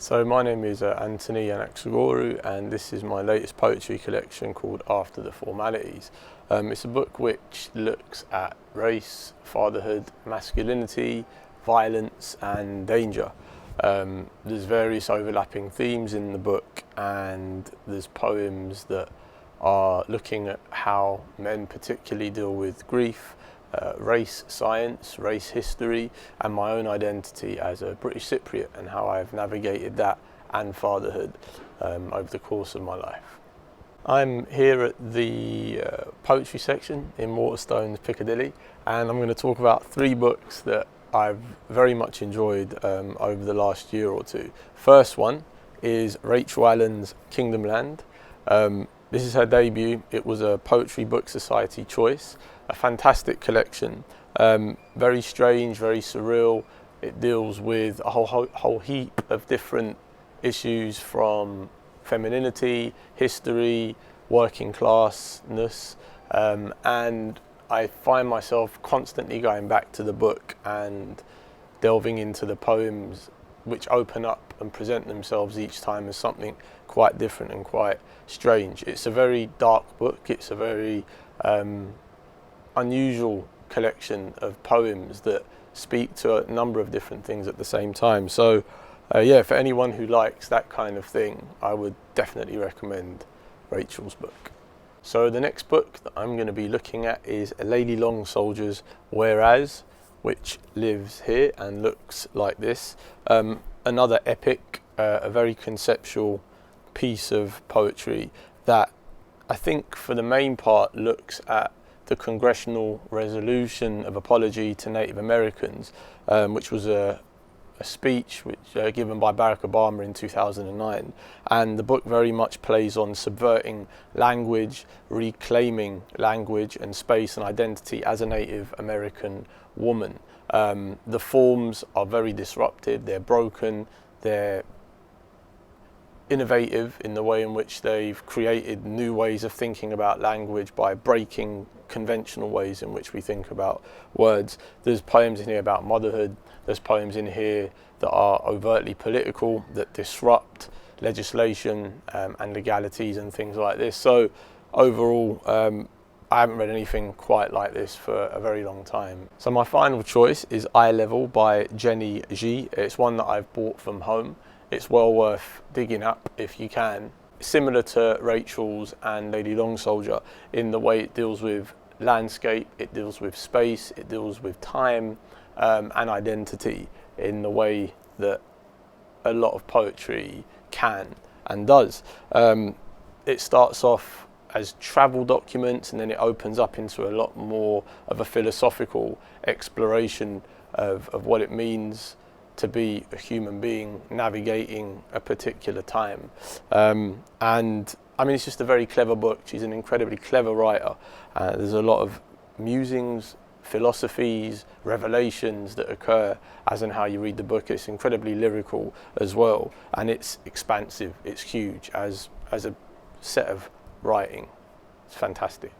So my name is Anthony Anaxagorou, and this is my latest poetry collection called After the Formalities. It's a book which looks at race, fatherhood, masculinity, violence and danger. There's various overlapping themes in the book, and there's poems that are looking at how men particularly deal with grief, race science, race history, and my own identity as a British Cypriot and how I've navigated that and fatherhood over the course of my life. I'm here at the poetry section in Waterstones, Piccadilly, and I'm going to talk about three books that I've very much enjoyed over the last year or two. First one is Rachel Allen's Kingdom Land. This is her debut. It was a Poetry Book Society choice. A fantastic collection, very strange, very surreal. It deals with a whole heap of different issues, from femininity, history, working classness, and I find myself constantly going back to the book and delving into the poems which open up and present themselves each time as something quite different and quite strange. It's a very dark book. It's a very unusual collection of poems that speak to a number of different things at the same time. So yeah, for anyone who likes that kind of thing, I would definitely recommend Rachel's book. So the next book that I'm going to be looking at is Lady Longsoldier's Whereas, which lives here and looks like this. Another epic, a very conceptual piece of poetry that I think for the main part looks at the congressional resolution of apology to Native Americans, which was a speech given by Barack Obama in 2009. And the book very much plays on subverting language, reclaiming language and space and identity as a Native American woman. The forms are very disrupted, they're broken, they're innovative in the way in which they've created new ways of thinking about language by breaking conventional ways in which we think about words. There's poems in here about motherhood, there's poems in here that are overtly political, that disrupt legislation and legalities and things like this. So overall, I haven't read anything quite like this for a very long time. So my final choice is Eye Level by Jenny G. It's one that I've bought from home. It's well worth digging up if you can. Similar to Rachel's and Lady Longsoldier in the way it deals with landscape, it deals with space, it deals with time and identity in the way that a lot of poetry can and does. It starts off as travel documents, and then it opens up into a lot more of a philosophical exploration of what it means to be a human being navigating a particular time. And I mean, it's just a very clever book. She's an incredibly clever writer. There's a lot of musings, philosophies, revelations that occur as in how you read the book. It's incredibly lyrical as well, and it's expansive, it's huge as a set of writing. It's fantastic.